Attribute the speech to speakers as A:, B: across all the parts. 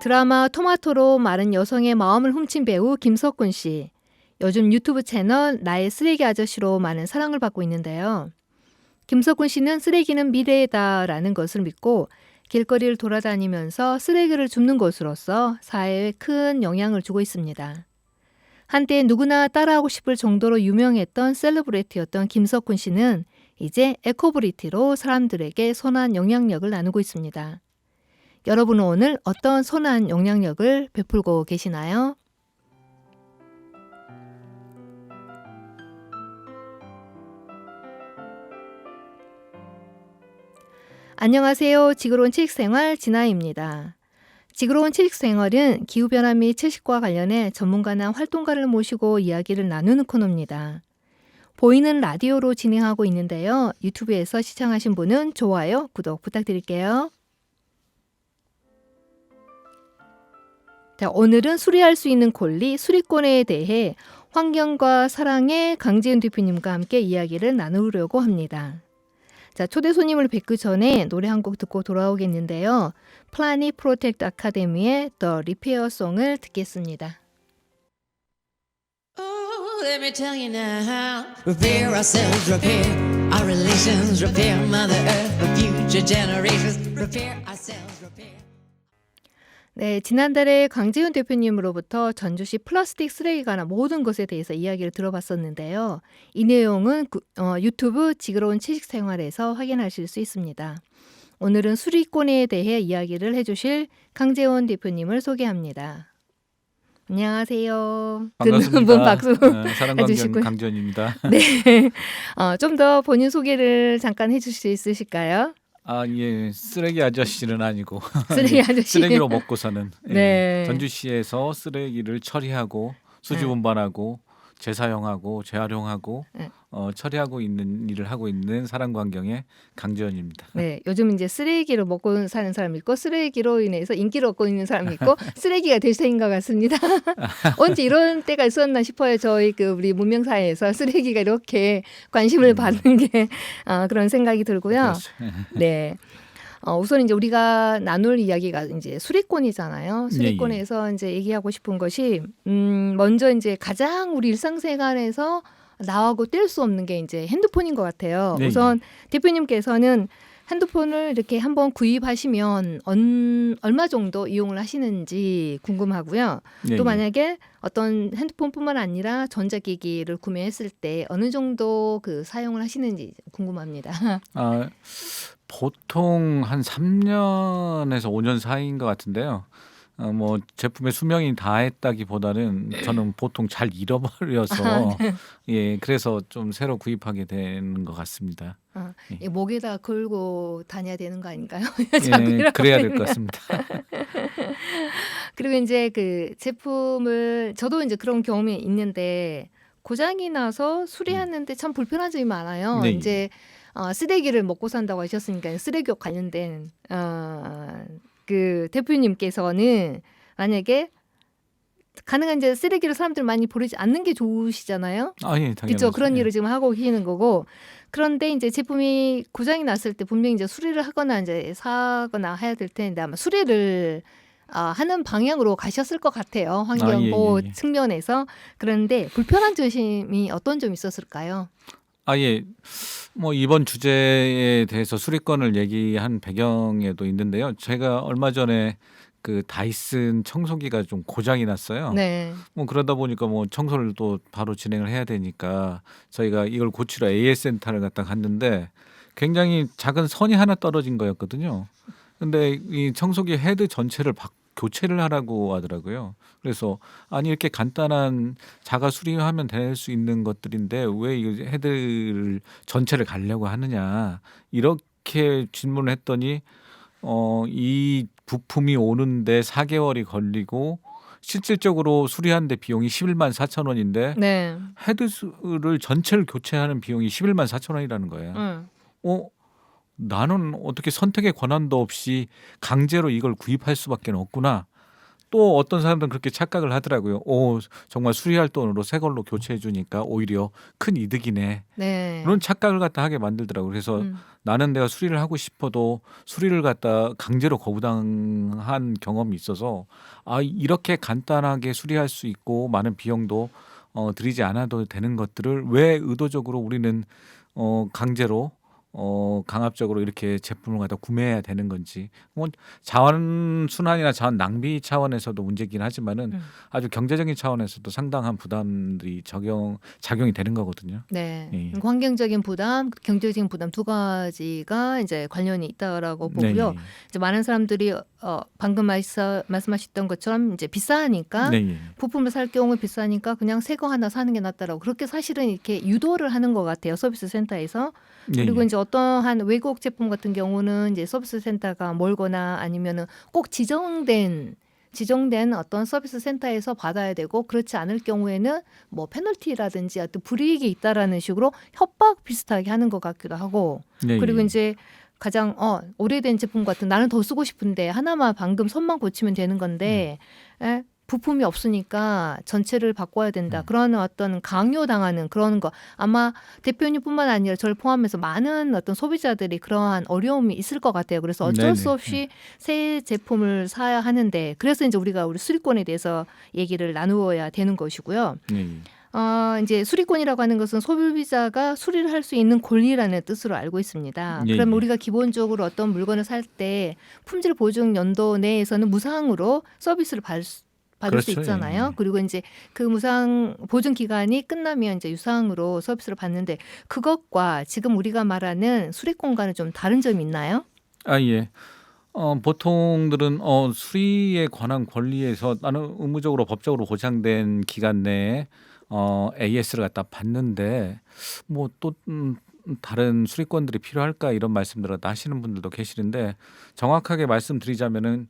A: 드라마 토마토로 마른 여성의 마음을 훔친 배우 김석훈 씨. 요즘 유튜브 채널 나의 쓰레기 아저씨로 많은 사랑을 받고 있는데요. 김석훈 씨는 쓰레기는 미래다라는 것을 믿고 길거리를 돌아다니면서 쓰레기를 줍는 것으로서 사회에 큰 영향을 주고 있습니다. 한때 누구나 따라하고 싶을 정도로 유명했던 셀러브리티였던 김석훈 씨는 이제 에코브리티로 사람들에게 선한 영향력을 나누고 있습니다. 여러분은 오늘 어떤 선한 영향력을 베풀고 계시나요? 안녕하세요. 지구로운 채식생활 진아입니다. 지구로운 채식생활은 기후변화 및 채식과 관련해 전문가나 활동가를 모시고 이야기를 나누는 코너입니다. 보이는 라디오로 진행하고 있는데요. 유튜브에서 시청하신 분은 좋아요, 구독 부탁드릴게요. 자, 오늘은 수리할 수 있는 권리, 수리권에 대해 환경과 사랑의 강재은 대표님과 함께 이야기를 나누려고 합니다. 자, 초대 손님을 뵙기 전에 노래 한 곡 듣고 돌아오겠는데요. 플라닛 프로텍트 아카데미의 The Repair Song을 듣겠습니다.
B: Oh, let me tell you now. Repair ourselves, repair our relations, repair Mother Earth for future generations. Repair ourselves, repair.
A: 네, 지난달에 강재훈 대표님으로부터 전주시 플라스틱 쓰레기가 관한 모든 것에 대해서 이야기를 들어봤었는데요. 이 내용은 유튜브 지구로운 채식생활에서 확인하실 수 있습니다. 오늘은 수리권에 대해 이야기를 해주실 강재훈 대표님을 소개합니다. 안녕하세요.
C: 반갑습니다.
A: 듣는 분 박수
C: 사랑관경
A: 해주시고요.
C: 강전입니다.
A: 네, 좀 더 본인 소개를 잠깐 해주실 수 있으실까요?
C: 예, 쓰레기 아저씨는 아니고
A: 쓰레기 아저씨.
C: 쓰레기로 먹고 사는
A: 네.
C: 전주시에서 쓰레기를 처리하고 수지 분반하고 재사용하고 재활용하고
A: 네.
C: 처리하고 있는 일을 하고 있는 사랑관경의 강지원입니다.
A: 네, 요즘 이제 쓰레기를 먹고 사는 사람이 있고 쓰레기로 인해서 인기를 얻고 있는 사람이 있고 쓰레기가 대세인 것 같습니다. 언제 이런 때가 있었나 싶어요. 저희 우리 문명사회에서 쓰레기가 이렇게 관심을 받는 게 그런 생각이 들고요.
C: 그렇죠.
A: 네. 우선 이제 우리가 나눌 이야기가 이제 수리권이잖아요. 수리권에서 이제 얘기하고 싶은 것이 먼저 이제 가장 우리 일상생활에서 나하고 뗄 수 없는 게 이제 핸드폰인 것 같아요.
C: 네,
A: 우선 대표님께서는 핸드폰을 이렇게 한번 구입하시면 얼마 정도 이용을 하시는지 궁금하고요.
C: 네,
A: 또 만약에 어떤 핸드폰뿐만 아니라 전자기기를 구매했을 때 어느 정도 사용을 하시는지 궁금합니다.
C: 보통 한 3년에서 5년 사이인 것 같은데요. 뭐 제품의 수명이 다했다기보다는 저는 보통 잘 잃어버려서 예, 그래서 좀 새로 구입하게 되는 것 같습니다.
A: 이 목에다 걸고 다녀야 되는 거 아닌가요?
C: 예, 그래야 될 것 같습니다.
A: 그리고 이제 제품을 저도 이제 그런 경험이 있는데 고장이 나서 수리하는데 참 불편한 점이 많아요.
C: 네.
A: 이제 쓰레기를 먹고 산다고 하셨으니까 쓰레기와 관련된 대표님께서는 만약에 가능한 이제 쓰레기를 사람들 많이 버리지 않는 게 좋으시잖아요.
C: 예, 당연하죠.
A: 그렇죠. 그런
C: 예.
A: 일을 지금 하고 계시는 거고. 그런데 이제 제품이 고장이 났을 때 분명히 이제 수리를 하거나 이제 사거나 해야 될 텐데 아마 수리를 하는 방향으로 가셨을 것 같아요. 환경 보호
C: 예.
A: 측면에서. 그런데 불편한 점이 어떤 점이 있었을까요?
C: 예. 뭐 이번 주제에 대해서 수리권을 얘기한 배경에도 있는데요. 제가 얼마 전에 다이슨 청소기가 좀 고장이 났어요.
A: 네.
C: 뭐 그러다 보니까 뭐 청소를 또 바로 진행을 해야 되니까 저희가 이걸 고치러 AS 센터를 갔는데 굉장히 작은 선이 하나 떨어진 거였거든요. 근데 이 청소기 헤드 전체를 교체를 하라고 하더라고요. 그래서 아니 이렇게 간단한 자가 수리하면 될 수 있는 것들인데 왜 이 헤드를 전체를 가려고 하느냐 이렇게 질문을 했더니 이 부품이 오는데 4개월이 걸리고 실질적으로 수리하는데 비용이 11만 4천 원인데
A: 네.
C: 헤드를 전체를 교체하는 비용이 11만 4천 원이라는 거예요. 나는 어떻게 선택의 권한도 없이 강제로 이걸 구입할 수밖에 없구나. 또 어떤 사람들은 그렇게 착각을 하더라고요. 오, 정말 수리할 돈으로 새 걸로 교체해 주니까 오히려 큰 이득이네.
A: 네.
C: 그런 착각을 갖다 하게 만들더라고요. 그래서
A: 음.
C: 나는 내가 수리를 하고 싶어도 수리를 갖다 강제로 거부당한 경험이 있어서 아, 이렇게 간단하게 수리할 수 있고 많은 비용도 들이지 않아도 되는 것들을 왜 의도적으로 우리는 강제로 강압적으로 이렇게 제품을 갖다 구매해야 되는 건지 뭐 자원 순환이나 자원 낭비 차원에서도 문제긴 하지만은
A: 음.
C: 아주 경제적인 차원에서도 상당한 부담들이 작용이 되는 거거든요.
A: 네.
C: 예.
A: 환경적인 부담, 경제적인 부담 두 가지가 이제 관련이 있다라고 보고요.
C: 네,
A: 이제 많은 사람들이 방금 말씀하셨던 것처럼 이제 비싸니까
C: 네, 네.
A: 부품을 살 경우 비싸니까 그냥 새 거 하나 사는 게 낫다라고 그렇게 사실은 이렇게 유도를 하는 것 같아요. 서비스 센터에서. 그리고
C: 네,
A: 이제 어떠한 외국 제품 같은 경우는 이제 서비스 센터가 멀거나 아니면은 꼭 지정된 어떤 서비스 센터에서 받아야 되고 그렇지 않을 경우에는 뭐 페널티라든지 어떤 불이익이 있다라는 식으로 협박 비슷하게 하는 것 같기도 하고
C: 네,
A: 그리고
C: 네.
A: 이제 가장 오래된 제품 같은 나는 더 쓰고 싶은데 하나만 방금 선만 고치면 되는 건데 부품이 없으니까 전체를 바꿔야 된다. 그런 어떤 강요당하는 그런 거 아마 대표님뿐만 아니라 저를 포함해서 많은 어떤 소비자들이 그러한 어려움이 있을 것 같아요. 그래서 어쩔
C: 네네.
A: 수 없이 새 제품을 사야 하는데 그래서 이제 우리가 우리 수리권에 대해서 얘기를 나누어야 되는 것이고요.
C: 네.
A: 이제 수리권이라고 하는 것은 소비자가 수리를 할 수 있는 권리라는 뜻으로 알고 있습니다.
C: 예,
A: 그럼
C: 예.
A: 우리가 기본적으로 어떤 물건을 살 때 품질 보증 연도 내에서는 무상으로 서비스를 받을 수
C: 그렇죠.
A: 있잖아요.
C: 예.
A: 그리고 이제 그 무상 보증 기간이 끝나면 이제 유상으로 서비스를 받는데 그것과 지금 우리가 말하는 수리권과는 좀 다른 점이 있나요?
C: 아, 예. 보통들은 수리에 관한 권리에서 나는 의무적으로 법적으로 보장된 기간 내에 AS를 갖다 받는데 뭐 또 다른 수리권들이 필요할까 이런 말씀들을 하시는 분들도 계시는데 정확하게 말씀드리자면은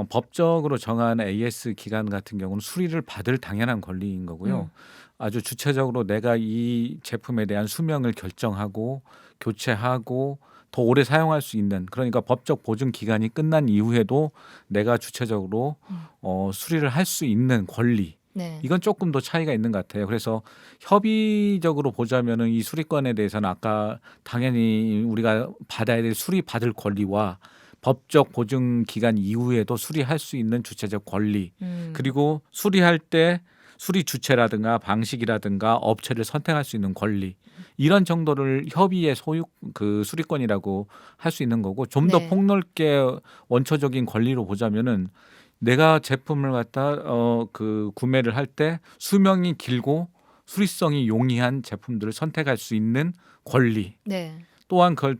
C: 법적으로 정한 AS 기간 같은 경우는 수리를 받을 당연한 권리인 거고요. 아주 주체적으로 내가 이 제품에 대한 수명을 결정하고 교체하고 더 오래 사용할 수 있는 그러니까 법적 보증 기간이 끝난 이후에도 내가 주체적으로 수리를 할 수 있는 권리
A: 네.
C: 이건 조금 더 차이가 있는 것 같아요. 그래서 협의적으로 보자면은 이 수리권에 대해서는 아까 당연히 우리가 받아야 될 수리 받을 권리와 법적 보증 기간 이후에도 수리할 수 있는 주체적 권리 그리고 수리할 때 수리 주체라든가 방식이라든가 업체를 선택할 수 있는 권리 이런 정도를 협의의 소유 그 수리권이라고 할 수 있는 거고 좀 더
A: 네.
C: 폭넓게 원초적인 권리로 보자면은 내가 제품을 갖다 그 구매를 할 때 수명이 길고 수리성이 용이한 제품들을 선택할 수 있는 권리
A: 네.
C: 또한 그걸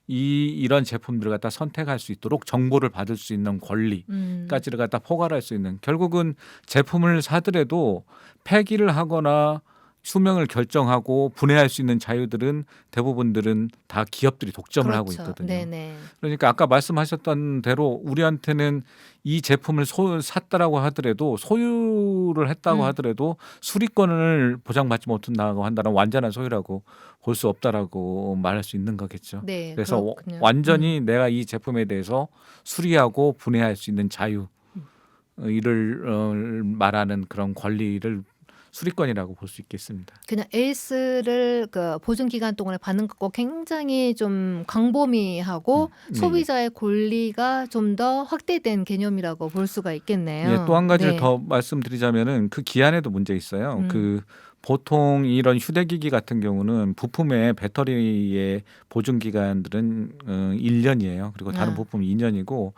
C: 이런 제품들을 갖다 선택할 수 있도록 정보를 받을 수 있는 권리까지를 갖다 포괄할 수 있는 결국은 제품을 사더라도 폐기를 하거나 수명을 결정하고 분해할 수 있는 자유들은 대부분들은 다 기업들이 독점을 하고
A: 그렇죠.
C: 있거든요.
A: 네네.
C: 그러니까 아까 말씀하셨던 대로 우리한테는 이 제품을 샀다라고 하더라도 소유를 했다고 하더라도 수리권을 보장받지 못한다고 한다는 완전한 소유라고 볼 수 없다라고 말할 수 있는 거겠죠.
A: 네.
C: 그래서
A: 그렇군요.
C: 완전히 내가 이 제품에 대해서 수리하고 분해할 수 있는 자유 이를 말하는 그런 권리를 수리권이라고 볼 수 있겠습니다.
A: 그냥 AS를 그 보증 기간 동안에 받는 것과 굉장히 좀 광범위하고
C: 네.
A: 소비자의 권리가 좀 더 확대된 개념이라고 볼 수가 있겠네요.
C: 예, 또 한 가지를
A: 네.
C: 더 말씀드리자면은 그 기한에도 문제 있어요. 그 보통 이런 휴대기기 같은 경우는 부품의 배터리의 보증 기간들은 1년이에요. 그리고 다른
A: 아.
C: 부품은 2년이고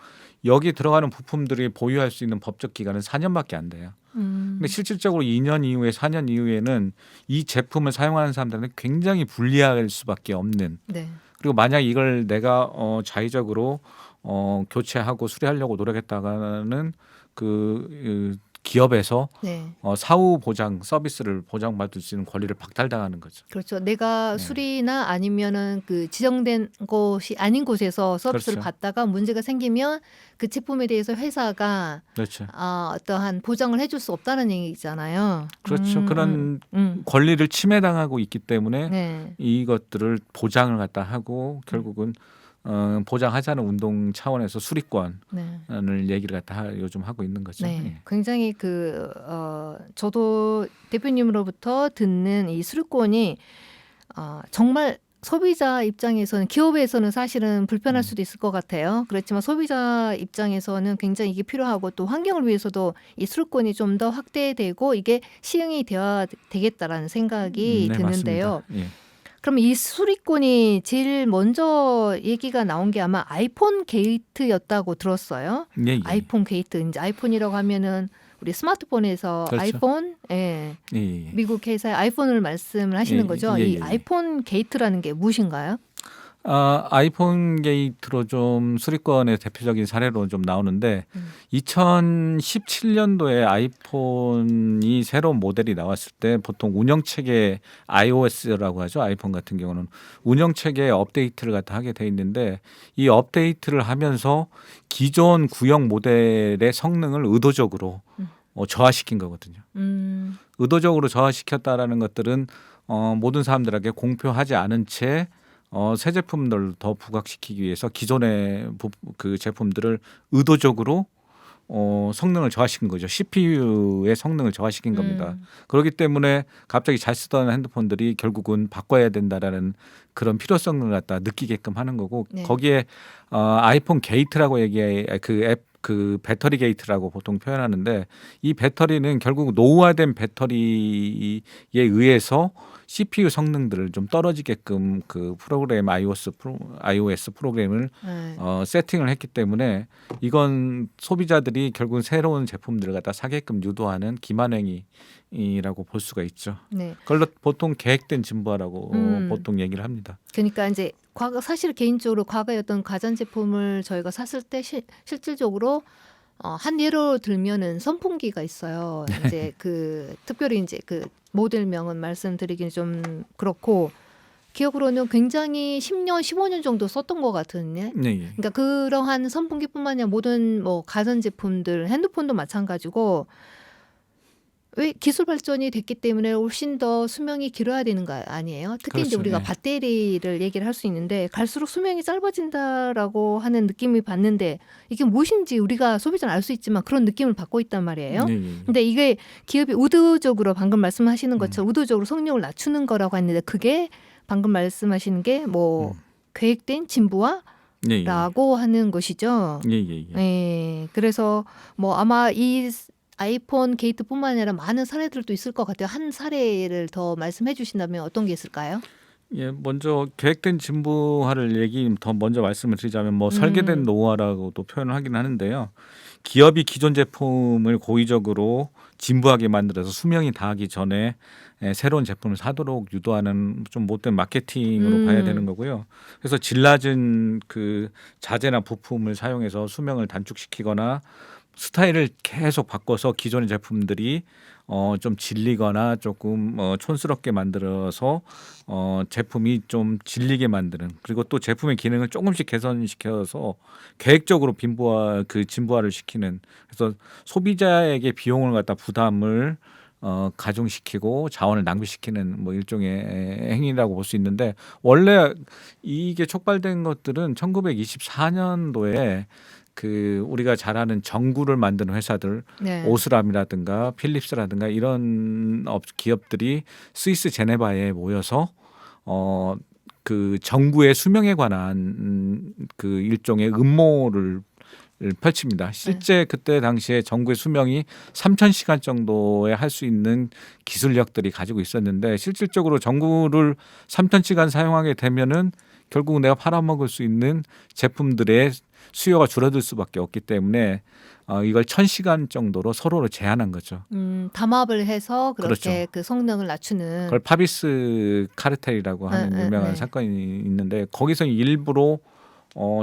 C: 여기 들어가는 부품들이 보유할 수 있는 법적 기간은 4년밖에 안 돼요. 근데 실질적으로 2년 이후에 4년 이후에는 이 제품을 사용하는 사람들은 굉장히 불리할 수밖에 없는
A: 네.
C: 그리고 만약 이걸 내가 자의적으로 교체하고 수리하려고 노력했다가는 그 기업에서
A: 네.
C: 사후 보장 서비스를 보장받을 수 있는 권리를 박탈당하는 거죠.
A: 그렇죠. 내가
C: 네.
A: 수리나 아니면은 그 지정된 곳이 아닌 곳에서 서비스를
C: 그렇죠.
A: 받다가 문제가 생기면 그 제품에 대해서 회사가
C: 그렇죠.
A: 어떠한 보장을 해줄 수 없다는 얘기잖아요.
C: 그렇죠. 그런 권리를 침해당하고 있기 때문에
A: 네.
C: 이것들을 보장을 갖다 하고 결국은 보장하자는 운동 차원에서 수리권을
A: 네.
C: 얘기를 요즘 하고 있는 거죠.
A: 네,
C: 예.
A: 굉장히 저도 대표님으로부터 듣는 이 수료권이 정말 소비자 입장에서는 기업에서는 사실은 불편할 수도 있을 것 같아요. 그렇지만 소비자 입장에서는 굉장히 이게 필요하고 또 환경을 위해서도 이 수료권이 좀 더 확대되고 이게 시행이 되어야 되겠다라는 생각이
C: 네,
A: 드는데요.
C: 맞습니다. 예.
A: 그럼 이 수리권이 제일 먼저 얘기가 나온 게 아마 아이폰 게이트였다고 들었어요.
C: 예, 예.
A: 아이폰 게이트. 이제 아이폰이라고 하면은 우리 스마트폰에서
C: 그렇죠.
A: 아이폰, 예,
C: 예, 예.
A: 미국 회사의 아이폰을 말씀을 하시는
C: 예,
A: 거죠.
C: 예, 예,
A: 이
C: 예.
A: 아이폰 게이트라는 게 무엇인가요?
C: 아이폰 게이트로 좀 수리권의 대표적인 사례로 좀 나오는데 2017년도에 아이폰이 새로운 모델이 나왔을 때 보통 운영체계 iOS라고 하죠. 아이폰 같은 경우는 운영체계 업데이트를 갖다 하게 돼 있는데 이 업데이트를 하면서 기존 구형 모델의 성능을 의도적으로 저하시킨 거거든요. 의도적으로 저하시켰다라는 것들은 모든 사람들에게 공표하지 않은 채 새 제품들을 더 부각시키기 위해서 기존의 그 제품들을 의도적으로 성능을 저하시킨 거죠. CPU의 성능을 저하시킨 겁니다. 그렇기 때문에 갑자기 잘 쓰던 핸드폰들이 결국은 바꿔야 된다라는 그런 필요성을 갖다 느끼게끔 하는 거고
A: 네.
C: 거기에 아이폰 게이트라고 그 배터리 게이트라고 보통 표현하는데 이 배터리는 결국 노후화된 배터리에 의해서 CPU 성능들을 좀 떨어지게끔 그 프로그램 iOS 프로그램을
A: 네.
C: 세팅을 했기 때문에 이건 소비자들이 결국 새로운 제품들을 갖다 사게끔 유도하는 기만행위라고 볼 수가 있죠.
A: 네.
C: 그걸로 보통 계획된 진부하라고 보통 얘기를 합니다.
A: 그러니까 이제 사실 개인적으로 과거에 어떤 가전제품을 저희가 샀을 때 실질적으로 한 예로 들면은 선풍기가 있어요. 이제 특별히 이제 모델명은 말씀드리기는 좀 그렇고 기억으로는 굉장히 10년, 15년 정도 썼던 것 같은데.
C: 네.
A: 그러니까 그러한 선풍기뿐만 아니라 모든 가전제품들, 핸드폰도 마찬가지고 왜 기술 발전이 됐기 때문에 훨씬 더 수명이 길어야 되는 거 아니에요? 특히 이제
C: 그렇죠.
A: 우리가
C: 네.
A: 배터리를 얘기를 할 수 있는데 갈수록 수명이 짧아진다라고 하는 느낌이 받는데 이게 무엇인지 우리가 소비자는 알 수 있지만 그런 느낌을 받고 있단 말이에요.
C: 네.
A: 근데 이게 기업이 의도적으로 방금 말씀하시는 것처럼 의도적으로 성능을 낮추는 거라고 했는데 그게 방금 말씀하시는 게 뭐 계획된 진부화라고 하는 것이죠.
C: 예.
A: 네, 그래서 뭐 아마 이 아이폰 게이트뿐만 아니라 많은 사례들도 있을 것 같아요. 한 사례를 더 말씀해 주신다면 어떤 게 있을까요?
C: 예, 먼저 계획된 진부화를 더 먼저 말씀을 드리자면 뭐 설계된 노후화라고도 표현을 하긴 하는데요. 기업이 기존 제품을 고의적으로 진부하게 만들어서 수명이 다하기 전에 새로운 제품을 사도록 유도하는 좀 못된 마케팅으로 봐야 되는 거고요. 그래서 질 낮은 그 자재나 부품을 사용해서 수명을 단축시키거나 스타일을 계속 바꿔서 기존의 제품들이 좀 질리거나 조금 촌스럽게 만들어서 제품이 좀 질리게 만드는 그리고 또 제품의 기능을 조금씩 개선시켜서 계획적으로 진부화를 시키는 그래서 소비자에게 비용을 갖다 부담을 가중시키고 자원을 낭비시키는 뭐 일종의 행위라고 볼 수 있는데 원래 이게 촉발된 것들은 1924년도에 우리가 잘 아는 전구를 만드는 회사들
A: 네.
C: 오스람이라든가 필립스라든가 이런 기업들이 스위스 제네바에 모여서 그 전구의 수명에 관한 그 일종의 음모를 펼칩니다. 실제 그때 당시에 전구의 수명이 3,000시간 정도에 할 수 있는 기술력들이 가지고 있었는데 실질적으로 전구를 3,000시간 사용하게 되면은 결국 내가 팔아먹을 수 있는 제품들의 수요가 줄어들 수밖에 없기 때문에 이걸 1,000시간 정도로 서로를 제한한 거죠.
A: 담합을 해서 그렇게
C: 그렇죠.
A: 그 성능을 낮추는.
C: 그걸 파비스 카르텔이라고 하는 유명한 사건이 있는데 거기서 일부러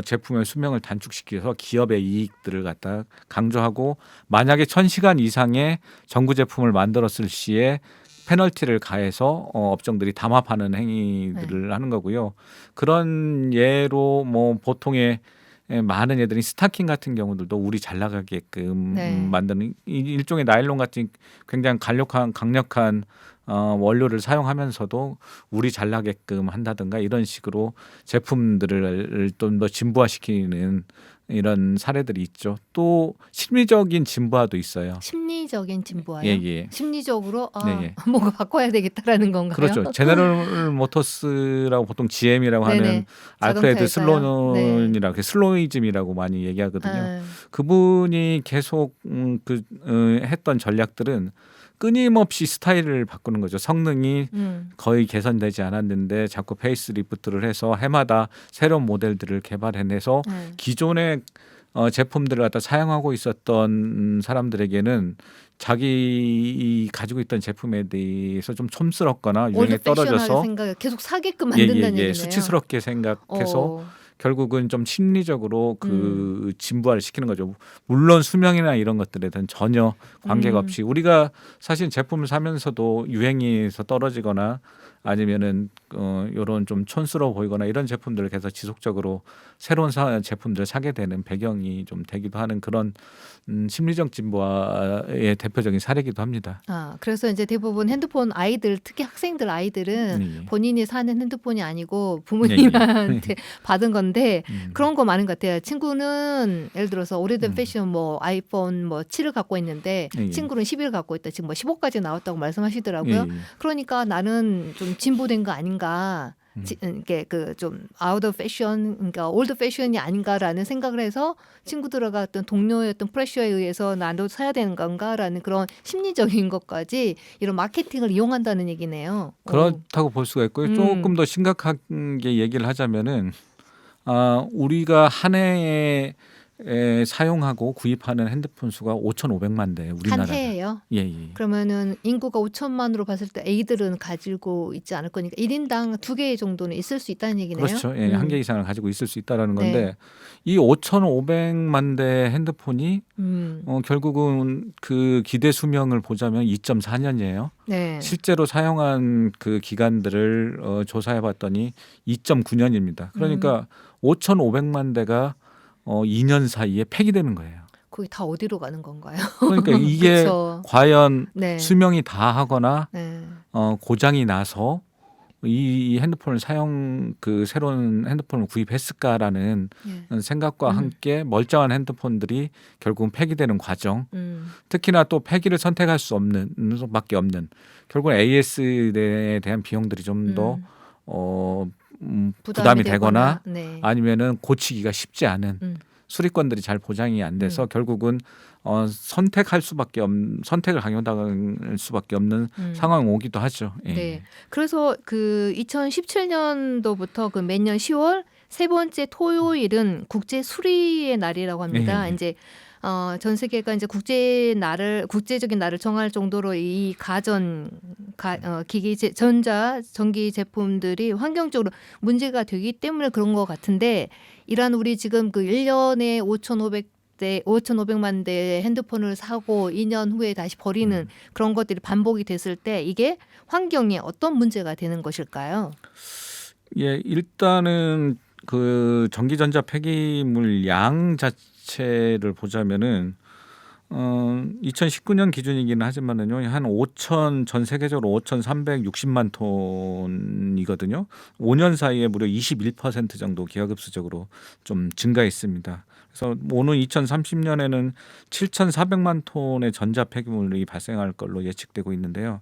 C: 제품의 수명을 단축시켜서 기업의 이익들을 갖다 강조하고 만약에 1,000시간 이상의 전구 제품을 만들었을 시에 페널티를 가해서 업종들이 담합하는 행위들을 하는 거고요. 그런 예로 뭐 보통의 많은 애들이 스타킹 같은 경우들도 우리 잘 나가게끔 만드는 일종의 나일론 같은 굉장히 강력한 원료를 사용하면서도 우리 잘 나게끔 한다든가 이런 식으로 제품들을 좀 더 진부화시키는 이런 사례들이 있죠. 또 심리적인 진부화도 있어요.
A: 심리적인 진보화요.
C: 예, 예.
A: 심리적으로
C: 네, 예.
A: 뭔가 바꿔야 되겠다라는 건가요?
C: 그렇죠. 제너럴 모터스라고 보통 GM이라고
A: 네네.
C: 하는
A: 자동차
C: 알프레드
A: 회사요. 네.
C: 슬론이라고 슬로이즘이라고 많이 얘기하거든요.
A: 아,
C: 그분이 계속 했던 전략들은 끊임없이 스타일을 바꾸는 거죠. 성능이 거의 개선되지 않았는데 자꾸 페이스 리프트를 해서 해마다 새로운 모델들을 개발해내서 기존의 제품들을 갖다 사용하고 있었던 사람들에게는 자기 가지고 있던 제품에 대해서 좀 촌스럽거나 유행에
A: 올드 패션하게
C: 떨어져서
A: 생각 계속 사게끔 만든다는 얘기네요.
C: 수치스럽게 생각해서
A: 어.
C: 결국은 좀 심리적으로 그 진부화를 시키는 거죠. 물론 수명이나 이런 것들에 대한 전혀 관계가 없이 우리가 사실 제품을 사면서도 유행에서 떨어지거나 아니면은 이런 좀 촌스러워 보이거나 이런 제품들을 계속 지속적으로 새로운 제품들을 사게 되는 배경이 좀 되기도 하는 그런 심리적 진부화의 대표적인 사례이기도 합니다.
A: 그래서 이제 대부분 핸드폰 아이들, 특히 학생들 아이들은
C: 예.
A: 본인이 사는 핸드폰이 아니고
C: 예,
A: 부모님한테 받은 건데
C: 음.
A: 그런 거 많은 것 같아요. 친구는 예를 들어서 오래된 패션 뭐 아이폰 뭐 7을 갖고 있는데
C: 예, 예.
A: 친구는 11을 갖고 있다. 지금 뭐 15까지 나왔다고 말씀하시더라고요.
C: 예, 예.
A: 그러니까 나는 좀 진보된 거 아닌가. 이게 그 좀 아웃 오브 패션, 그러니까 올드 패션이 아닌가라는 생각을 해서 친구들과 어떤 동료의 어떤 프레셔에 의해서 나도 사야 되는 건가라는 그런 심리적인 것까지 이런 마케팅을 이용한다는 얘기네요.
C: 그렇다고 볼 수가 있고요. 조금 더 심각하게 얘기를 하자면은 우리가 한 해에 사용하고 구입하는 핸드폰 수가 5,500만 대
A: 한
C: 우리나라가.
A: 해예요.
C: 예, 예.
A: 그러면은 인구가 5천만으로 봤을 때 A들은 가지고 있지 않을 거니까 1인당 2개 정도는 있을 수 있다는 얘기네요.
C: 그렇죠. 예, 한 개 이상을 가지고 있을 수 있다라는
A: 네.
C: 건데 이 5,500만 대 핸드폰이 결국은 그 기대 수명을 보자면 2.4년이에요.
A: 네.
C: 실제로 사용한 그 기간들을 조사해봤더니 2.9년입니다. 그러니까 5,500만 대가 2년 사이에 폐기되는 거예요.
A: 거기 다 어디로 가는 건가요?
C: 그러니까 이게
A: 그쵸.
C: 과연
A: 네.
C: 수명이 다하거나
A: 네.
C: 고장이 나서 이 핸드폰을 그 새로운 핸드폰을 구입했을까라는
A: 예.
C: 생각과 함께 멀쩡한 핸드폰들이 결국은 폐기되는 과정. 특히나 또 폐기를 선택할 수 없는 수밖에 없는 결국은 AS에 대한 비용들이 좀 더 부담이 되거나
A: 네.
C: 아니면은 고치기가 쉽지 않은 수리권들이 잘 보장이 안 돼서 결국은 선택을 강요당할 수밖에 없는 상황이 오기도 하죠. 예.
A: 네. 그래서 그 2017년도부터 그 매년 10월 세 번째 토요일은 국제 수리의 날이라고 합니다.
C: 예.
A: 이제 전 세계가 이제 국제적인 날을 정할 정도로 이 기기 전기 제품들이 환경적으로 문제가 되기 때문에 그런 것 같은데 이란 우리 지금 그 1년에 5,500만 대의 핸드폰을 사고 2년 후에 다시 버리는 그런 것들이 반복이 됐을 때 이게 환경에 어떤 문제가 되는 것일까요?
C: 예, 일단은 그 전기전자 폐기물 양 자체를 보자면은 2019년 기준이기는 하지만은요 전 세계적으로 5,360만 톤이거든요. 5년 사이에 무려 21% 정도 기하급수적으로 좀 증가했습니다. 그래서 오는 2030년에는 7,400만 톤의 전자 폐기물이 발생할 걸로 예측되고 있는데요.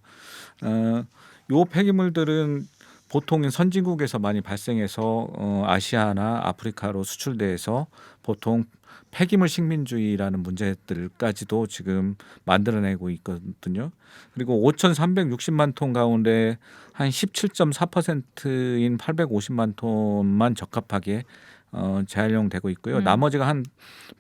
C: 요 폐기물들은 보통 선진국에서 많이 발생해서 아시아나 아프리카로 수출돼서 보통 폐기물 식민주의라는 문제들까지도 지금 만들어내고 있거든요. 그리고 5,360만 톤 가운데 한 17.4%인 850만 톤만 적합하게 재활용되고 있고요. 나머지가 한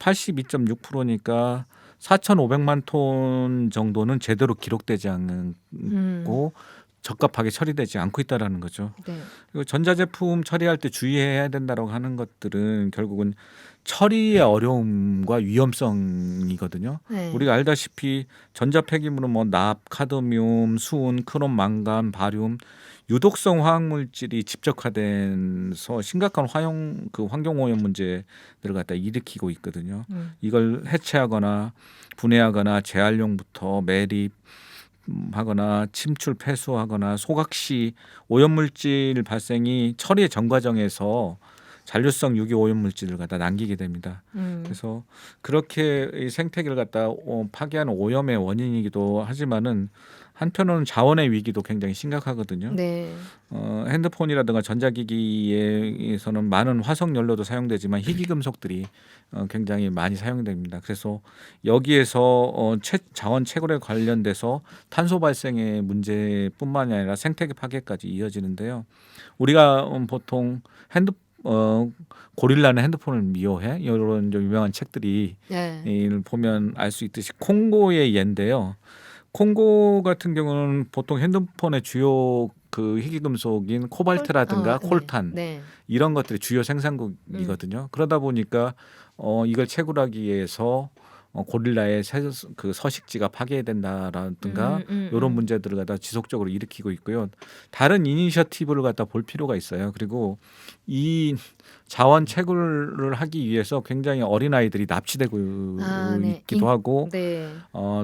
C: 82.6%니까 4,500만 톤 정도는 제대로 기록되지 않고 적합하게 처리되지 않고 있다라는 거죠.
A: 네.
C: 그리고 전자제품 처리할 때 주의해야 된다고 하는 것들은 결국은 처리의 어려움과 위험성이거든요.
A: 네.
C: 우리가 알다시피 전자 폐기물은 뭐 납, 카드뮴, 수은, 크롬, 망간, 바륨 유독성 화학 물질이 집적화돼서 심각한 환경 오염 문제를 갖다 일으키고 있거든요. 이걸 해체하거나 분해하거나 재활용부터 매립 하거나 침출 폐수하거나 소각시 오염물질 발생이 처리의 전 과정에서 잔류성 유기 오염물질을 갖다 남기게 됩니다. 그래서 그렇게 이 생태계를 갖다 파괴하는 오염의 원인이기도 하지만은 한편으로는 자원의 위기도 굉장히 심각하거든요.
A: 네.
C: 핸드폰이라든가 전자기기에서는 많은 화석 연료도 사용되지만 희귀 금속들이 굉장히 많이 사용됩니다. 그래서 여기에서 자원 채굴에 관련돼서 탄소 발생의 문제뿐만이 아니라 생태계 파괴까지 이어지는데요. 우리가 보통 고릴라는 핸드폰을 미워해 이런 좀 유명한 책들이
A: 네.
C: 보면 알 수 있듯이 콩고의 예인데요. 콩고 같은 경우는 보통 핸드폰의 주요 그 희귀금속인 코발트라든가
A: 네.
C: 콜탄
A: 네.
C: 이런 것들이 주요 생산국이거든요. 그러다 보니까 이걸 채굴하기 위해서 고릴라의 그 서식지가 파괴된다라든가 이런 문제들을 갖다 지속적으로 일으키고 있고요. 다른 이니셔티브를 갖다 볼 필요가 있어요. 그리고 이 자원 채굴을 하기 위해서 굉장히 어린 아이들이 납치되고
A: 네.
C: 있기도 하고
A: 네.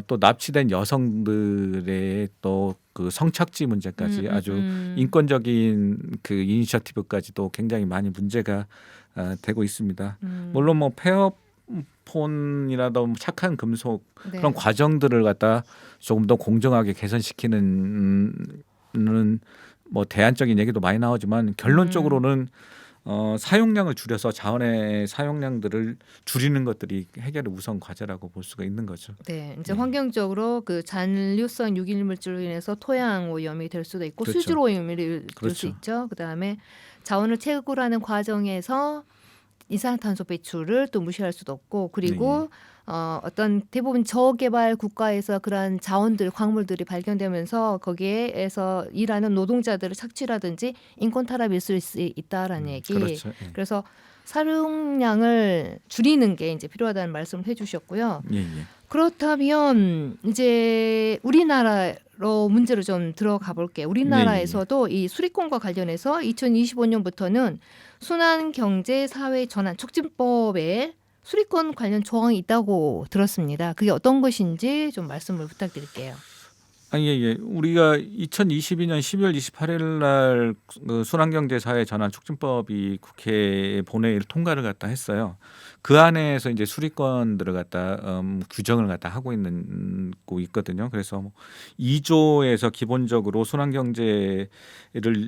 C: 또 납치된 여성들의 또 그 성착취 문제까지 아주 인권적인 그 이니셔티브까지도 굉장히 많이 문제가 되고 있습니다. 물론 뭐 폐업폰이라도 착한 금속
A: 네.
C: 그런 과정들을 갖다 조금 더 공정하게 개선시키는 뭐 대안적인 얘기도 많이 나오지만 결론적으로는 사용량을 줄여서 자원의 사용량들을 줄이는 것들이 해결의 우선 과제라고 볼 수가 있는 거죠.
A: 네, 이제 환경적으로 그 잔류성 유기물질로 인해서 토양 오염이 될 수도 있고
C: 그렇죠.
A: 수질 오염이 될 수
C: 그렇죠.
A: 있죠. 그다음에 자원을 채굴하는 과정에서 이산화탄소 배출을 또 무시할 수도 없고 그리고 어떤 대부분 저개발 국가에서 그러한 자원들, 광물들이 발견되면서 거기에서 일하는 노동자들의 착취라든지 인권 타락이 있을 수 있다라는 얘기.
C: 그렇죠. 예.
A: 그래서 사용량을 줄이는 게 이제 필요하다는 말씀을 해주셨고요.
C: 예, 예.
A: 그렇다면 이제 우리나라로 문제로 좀 들어가 볼게요. 우리나라에서도 이 수리권과 관련해서 2025년부터는 순환경제사회 전환 촉진법에 수리권 관련 조항이 있다고 들었습니다. 그게 어떤 것인지 좀 말씀을 부탁드릴게요.
C: 예. 우리가 2022년 12월 28일 날 그 순환경제사회 전환 촉진법이 국회 본회의를 통과를 갖다 했어요. 그 안에서 이제 수리권들을 갖다 규정을 갖다 하고 있거든요. 그래서 뭐 2조에서 기본적으로 순환경제를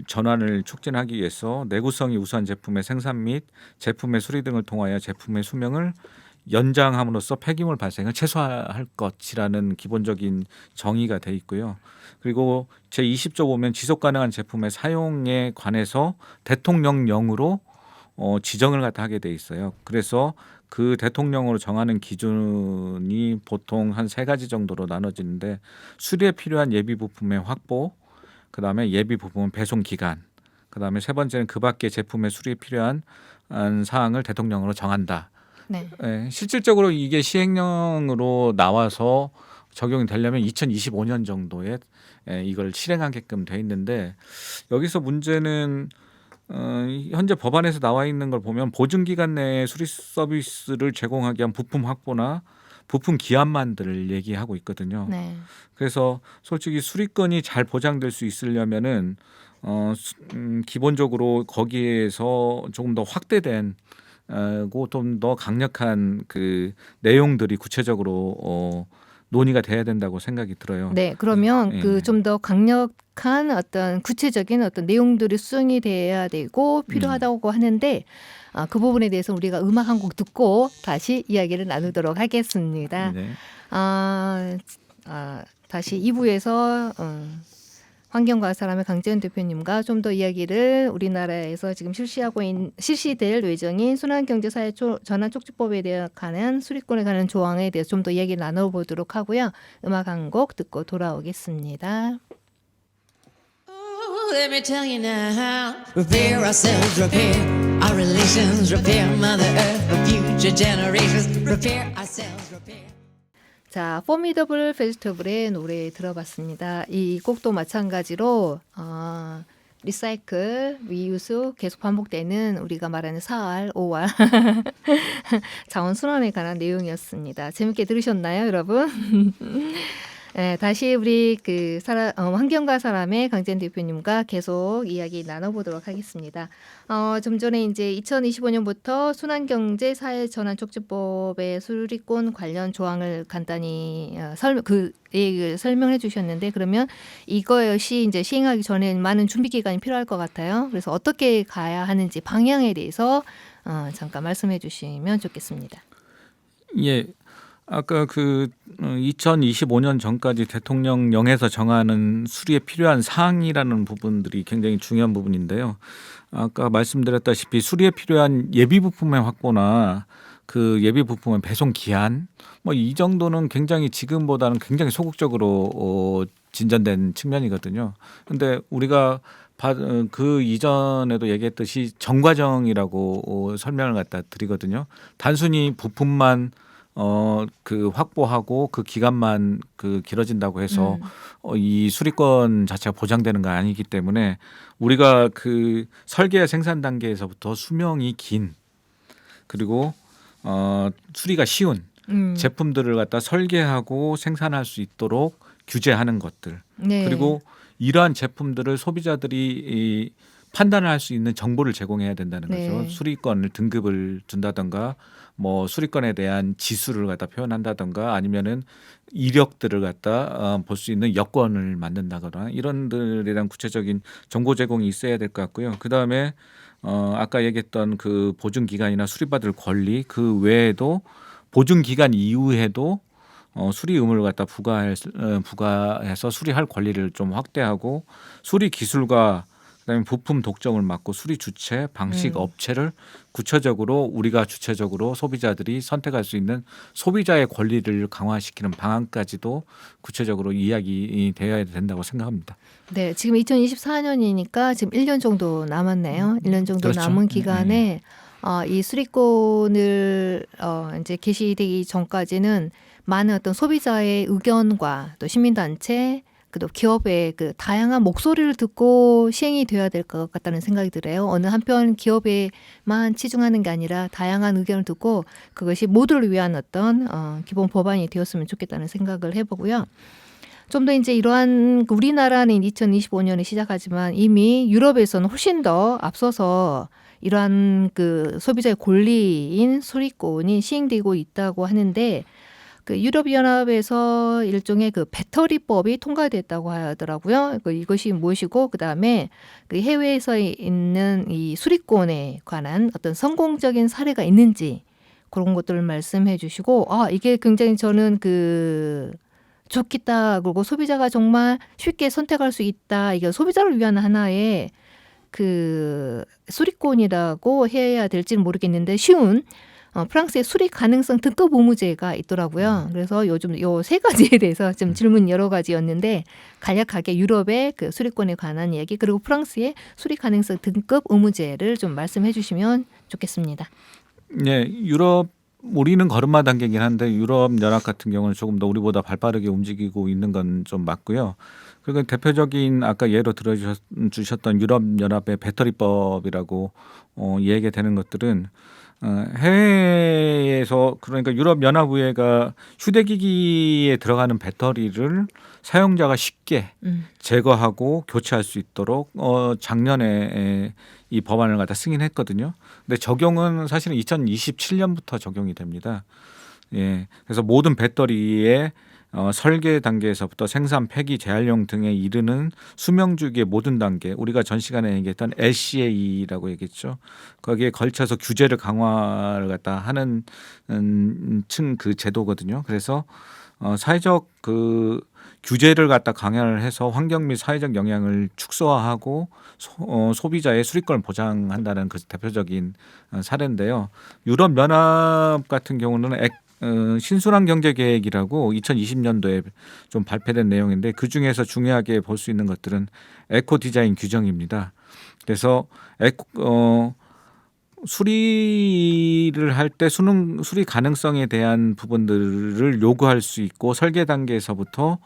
C: 전환을 촉진하기 위해서 내구성이 우수한 제품의 생산 및 제품의 수리 등을 통하여 제품의 수명을 연장함으로써 폐기물 발생을 최소화할 것이라는 기본적인 정의가 돼 있고요. 그리고 제20조 보면 지속 가능한 제품의 사용에 관해서 대통령령으로 지정을 갖다 하게 돼 있어요. 그래서 그 대통령으로 정하는 기준이 보통 한 3가지 정도로 나눠지는데 수리에 필요한 예비 부품의 확보, 그다음에 예비 부품 배송 기간, 그다음에 3번째는 그 밖에 제품의 수리에 필요한 사항을 대통령으로 정한다.
A: 네.
C: 실질적으로 이게 시행령으로 나와서 적용이 되려면 2025년 정도에 이걸 실행하게끔 돼 있는데 여기서 문제는 현재 법안에서 나와 있는 걸 보면 보증 기간 내에 수리 서비스를 제공하기 위한 부품 확보나 부품 기한만들을 얘기하고 있거든요.
A: 네.
C: 그래서 솔직히 수리권이 잘 보장될 수 있으려면은 기본적으로 거기에서 조금 더 확대된 좀 더 강력한 그 내용들이 구체적으로 논의가 돼야 된다고 생각이 들어요.
A: 네, 그러면
C: 예.
A: 그 좀 더 강력한 어떤 구체적인 어떤 내용들이 수정이 돼야 되고 필요하다고 하는데 그 부분에 대해서 우리가 음악 한 곡 듣고 다시 이야기를 나누도록 하겠습니다.
C: 네.
A: 다시 2부에서 환경과 사람의 강재현 대표님과 좀 더 이야기를 우리나라에서 지금 실시될 예정인 순환경제사회 전환 촉진법에 대해 관한 수리권에 관한 조항에 대해서 좀 더 이야기를 나눠보도록 하고요. 음악 한 곡 듣고 돌아오겠습니다.
B: Oh, let me tell you now. Repair ourselves, repair our relations, repair Mother Earth for future generations. Repair ourselves, repair.
A: 자, 포미더블 페스티벌의 노래 들어봤습니다. 이 곡도 마찬가지로 리사이클, 리유스 계속 반복되는 우리가 말하는 4R, 5R 자원 순환에 관한 내용이었습니다. 재밌게 들으셨나요, 여러분? 다시 우리 환경과 사람의 강재현 대표님과 계속 이야기 나눠보도록 하겠습니다. 좀 전에 이제 2025년부터 순환경제 사회전환촉진법의 수리권 관련 조항을 간단히 설명해 주셨는데, 그러면 이것이 이제 시행하기 전에 많은 준비 기간이 필요할 것 같아요. 그래서 어떻게 가야 하는지 방향에 대해서 잠깐 말씀해 주시면 좋겠습니다.
C: 예. 아까 2025년 전까지 대통령령에서 정하는 수리에 필요한 사항이라는 부분들이 굉장히 중요한 부분인데요. 아까 말씀드렸다시피 수리에 필요한 예비 부품의 확보나 그 예비 부품의 배송 기한 뭐 이 정도는 굉장히 지금보다는 굉장히 소극적으로 진전된 측면이거든요. 근데 우리가 그 이전에도 얘기했듯이 정과정이라고 설명을 갖다 드리거든요. 단순히 부품만 확보하고 그 기간만 길어진다고 해서 이 수리권 자체가 보장되는 건 아니기 때문에 우리가 그 설계 생산 단계에서부터 수명이 긴 그리고 수리가 쉬운 제품들을 갖다 설계하고 생산할 수 있도록 규제하는 것들.
A: 네.
C: 그리고 이러한 제품들을 소비자들이 판단을 할 수 있는 정보를 제공해야 된다는 거죠.
A: 네.
C: 수리권을 등급을 준다던가 뭐 수리권에 대한 지수를 갖다 표현한다던가 아니면은 이력들을 갖다 볼 수 있는 여건을 만든다거나 이런 들에 대한 구체적인 정보 제공이 있어야 될 것 같고요. 그다음에 아까 얘기했던 그 보증 기간이나 수리받을 권리 그 외에도 보증 기간 이후에도 수리 의무를 갖다 부과해서 수리할 권리를 좀 확대하고 수리 기술과 그다음에 부품 독점을 막고 수리 주체, 방식, 업체를 구체적으로 우리가 주체적으로 소비자들이 선택할 수 있는 소비자의 권리를 강화시키는 방안까지도 구체적으로 이야기 되어야 된다고 생각합니다.
A: 네, 지금 2024년이니까 지금 1년 정도 남았네요. 1년 정도
C: 그렇죠.
A: 남은 기간에 이 수리권을 이제 개시되기 전까지는 많은 어떤 소비자의 의견과 또 시민단체 또 기업의 그 다양한 목소리를 듣고 시행이 되어야 될 것 같다는 생각이 들어요. 어느 한편 기업에만 치중하는 게 아니라 다양한 의견을 듣고 그것이 모두를 위한 어떤 기본 법안이 되었으면 좋겠다는 생각을 해보고요. 좀 더 이제 이러한 우리나라는 2025년에 시작하지만 이미 유럽에서는 훨씬 더 앞서서 이러한 그 소비자의 권리인 수리권이 시행되고 있다고 하는데 그 유럽연합에서 일종의 그 배터리법이 통과됐다고 하더라고요. 이것이 무엇이고 그다음에 그 해외에서 있는 이 수리권에 관한 어떤 성공적인 사례가 있는지 그런 것들을 말씀해 주시고 이게 굉장히 저는 좋겠다. 그리고 소비자가 정말 쉽게 선택할 수 있다. 이게 소비자를 위한 하나의 그 수리권이라고 해야 될지는 모르겠는데 쉬운 프랑스의 수리 가능성 등급 의무제가 있더라고요. 그래서 요즘 요 세 가지에 대해서 좀 질문 여러 가지였는데 간략하게 유럽의 그 수리권에 관한 얘기 그리고 프랑스의 수리 가능성 등급 의무제를 좀 말씀해 주시면 좋겠습니다.
C: 네, 우리는 걸음마 단계긴 한데 유럽 연합 같은 경우는 조금 더 우리보다 발빠르게 움직이고 있는 건 좀 맞고요. 그리고 대표적인 아까 예로 들어주셨던 유럽 연합의 배터리법이라고 얘기되는 것들은 해외에서 그러니까 유럽 연합 의회가 휴대기기에 들어가는 배터리를 사용자가 쉽게 제거하고 교체할 수 있도록 작년에 이 법안을 갖다 승인했거든요. 근데 적용은 사실은 2027년부터 적용이 됩니다. 예, 그래서 모든 배터리의 설계 단계에서부터 생산, 폐기, 재활용 등에 이르는 수명 주기의 모든 단계, 우리가 전 시간에 얘기했던 LCA라고 얘기했죠. 거기에 걸쳐서 규제를 강화를 갖다 하는 그 제도거든요. 그래서 사회적 그 규제를 갖다 강화를 해서 환경 및 사회적 영향을 축소화하고 소비자의 수리권을 보장한다는 그 대표적인 사례인데요. 유럽 연합 같은 경우는 신순환 경제 계획이라고 2020년도에 좀 발표된 내용인데 그 중에서 중요하게 볼 수 있는 것들은 에코 디자인 규정입니다. 그래서 수리를 할 때 수리 가능성에 대한 부분들을 요구할 수 있고 설계 단계에서부터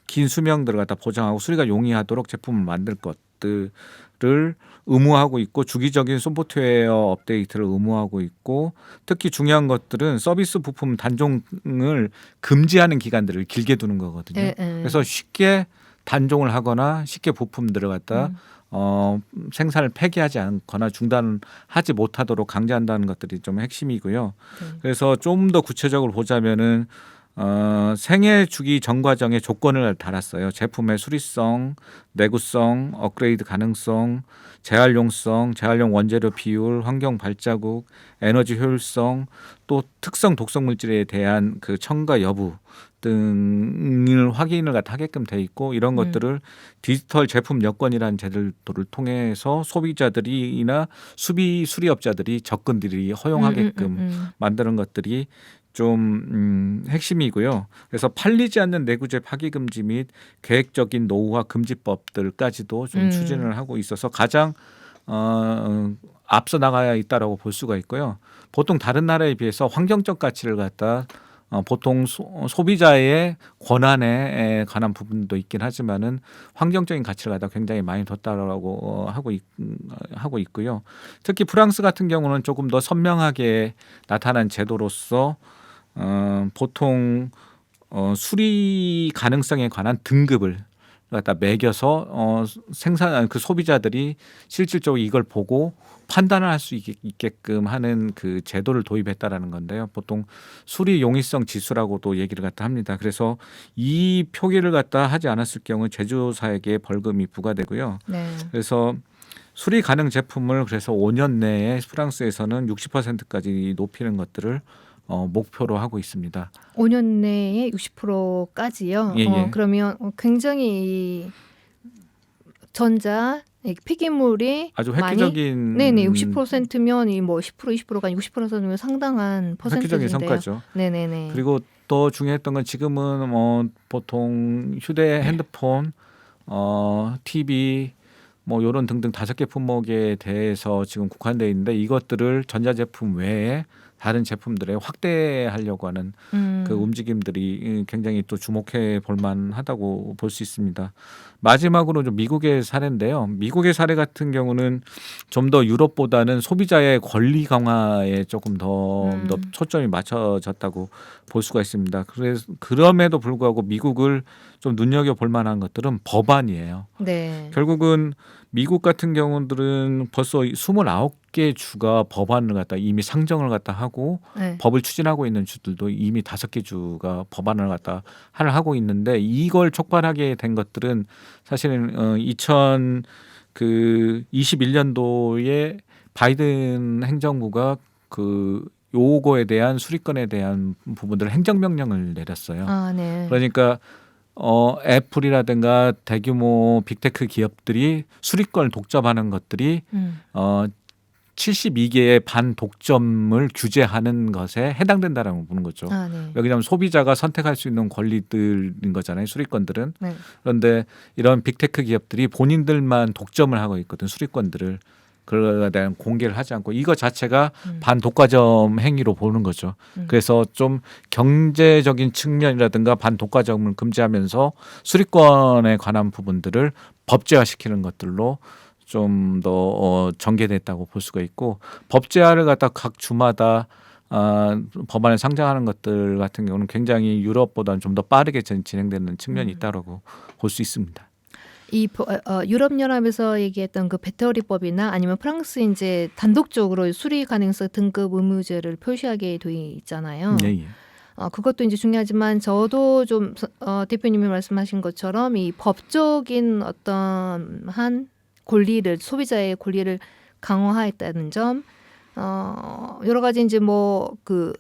C: 긴 수명들을 갖다 보장하고 수리가 용이하도록 제품을 만들 것들을 의무화하고 있고 주기적인 소프트웨어 업데이트를 의무화하고 있고 특히 중요한 것들은 서비스 부품 단종을 금지하는 기간들을 길게 두는 거거든요.
A: 예, 예.
C: 그래서 쉽게 단종을 하거나 쉽게 부품들을 갖다 생산을 폐기하지 않거나 중단하지 못하도록 강제한다는 것들이 좀 핵심이고요.
A: 네.
C: 그래서 좀 더 구체적으로 보자면은 생애 주기 전 과정에 조건을 달았어요. 제품의 수리성, 내구성, 업그레이드 가능성, 재활용성, 재활용 원재료 비율, 환경 발자국, 에너지 효율성, 또 특성 독성 물질에 대한 그 첨가 여부 등을 확인을 하게끔 돼 있고 이런 것들을 디지털 제품 여건이라는 제도를 통해서 소비자들이나 수리업자들이 접근들이 허용하게끔 만드는 것들이 좀 핵심이고요. 그래서 팔리지 않는 내구재 파기 금지 및 계획적인 노후화 금지법들까지도 좀 추진을 하고 있어서 가장 앞서 나가야 있다라고 볼 수가 있고요. 보통 다른 나라에 비해서 환경적 가치를 갖다 보통 소비자의 권한에 관한 부분도 있긴 하지만은 환경적인 가치를 갖다 굉장히 많이 뒀다라고 하고 있고요. 특히 프랑스 같은 경우는 조금 더 선명하게 나타난 제도로서 보통 수리 가능성에 관한 등급을 갖다 매겨서 생산한 그 소비자들이 실질적으로 이걸 보고 판단을 할 수 있게끔 하는 그 제도를 도입했다라는 건데요. 보통 수리 용이성 지수라고도 얘기를 갖다 합니다. 그래서 이 표기를 갖다 하지 않았을 경우 제조사에게 벌금이 부과되고요.
A: 네.
C: 그래서 수리 가능 제품을 그래서 5년 내에 프랑스에서는 60%까지 높이는 것들을 목표로 하고 있습니다.
A: 5년 내에 60%까지요.
C: 예, 예.
A: 그러면 굉장히 전자 폐기물이
C: 아주
A: 많이
C: 획기적인
A: 네네 60%면 이 뭐 10% 20%가 60%면 상당한
C: 획기적인
A: 퍼센테이지인데요.
C: 성과죠.
A: 네네네.
C: 그리고 더 중요했던 건 지금은 보통 핸드폰, TV 뭐 이런 등등 5개 품목에 대해서 지금 국한되어 있는데 이것들을 전자제품 외에 다른 제품들에 확대하려고 하는 그 움직임들이 굉장히 또 주목해 볼 만하다고 볼 수 있습니다. 마지막으로 좀 미국의 사례인데요. 미국의 사례 같은 경우는 좀 더 유럽보다는 소비자의 권리 강화에 조금 더 초점이 맞춰졌다고 볼 수가 있습니다. 그래서 그럼에도 불구하고 미국을 좀 눈여겨 볼 만한 것들은 법안이에요.
A: 네.
C: 결국은 미국 같은 경우들은 벌써 29개 주가 법안을 갖다 이미 상정을 갖다 하고
A: 네.
C: 법을 추진하고 있는 주들도 이미 5개 주가 법안을 갖다 하고 있는데 이걸 촉발하게 된 것들은 사실은 2021년도에 바이든 행정부가 그 요거에 대한 수리건에 대한 부분들을 행정명령을 내렸어요.
A: 아, 네.
C: 그러니까 애플이라든가 대규모 빅테크 기업들이 수리권을 독점하는 것들이 72개의 반독점을 규제하는 것에 해당된다라고 보는 거죠.
A: 아, 네.
C: 왜냐하면 소비자가 선택할 수 있는 권리들인 거잖아요. 수리권들은.
A: 네.
C: 그런데 이런 빅테크 기업들이 본인들만 독점을 하고 있거든. 수리권들을. 그거에 대한 공개를 하지 않고 이거 자체가 반독과점 행위로 보는 거죠. 그래서 좀 경제적인 측면이라든가 반독과점을 금지하면서 수리권에 관한 부분들을 법제화시키는 것들로 좀 더 전개됐다고 볼 수가 있고 법제화를 갖다 각 주마다 법안에 상정하는 것들 같은 경우는 굉장히 유럽보다는 좀 더 빠르게 진행되는 측면이 있다고 볼 수 있습니다.
A: 이 유럽연합에서 얘기했던 그 배터리법이나 아니면 프랑스 이제 단독적으로 수리 가능성 등급 의무제를 표시하게 돼 있잖아요.
C: 예, 예.
A: 그것도 이제 중요하지만 저도 좀 대표님이 말씀하신 것처럼 이 법적인 어떤 한 권리를 소비자의 권리를 강화했다는 점, 여러 가지 이제 뭐 그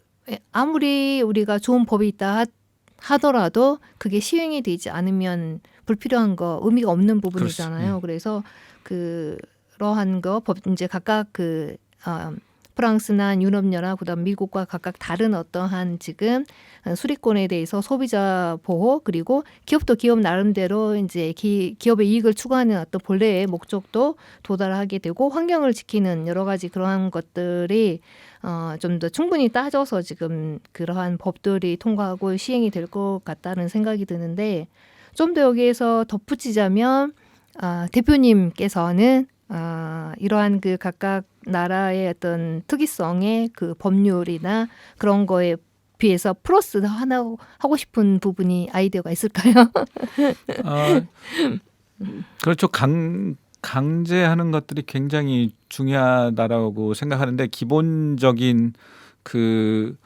A: 아무리 우리가 좋은 법이 있다 하더라도 그게 시행이 되지 않으면 불필요한 거 의미가 없는 부분이잖아요. 그래서 그러한 거 법 이제 각각 프랑스나 유럽연합 그다음 미국과 각각 다른 어떠한 지금 수리권에 대해서 소비자 보호 그리고 기업도 기업 나름대로 이제 기업의 이익을 추구하는 어떤 본래의 목적도 도달하게 되고 환경을 지키는 여러 가지 그러한 것들이 좀 더 충분히 따져서 지금 그러한 법들이 통과하고 시행이 될 것 같다는 생각이 드는데 좀 더 여기에서 덧붙이자면 대표님께서는 이러한 그 각각 나라의 어떤 특이성의 그 법률이나 그런 거에 비해서 플러스 하나 하고 싶은 부분이 아이디어가 있을까요?
C: 아, 그렇죠. 강제하는 것들이 굉장히 중요하다라고 생각하는데 기본적인 그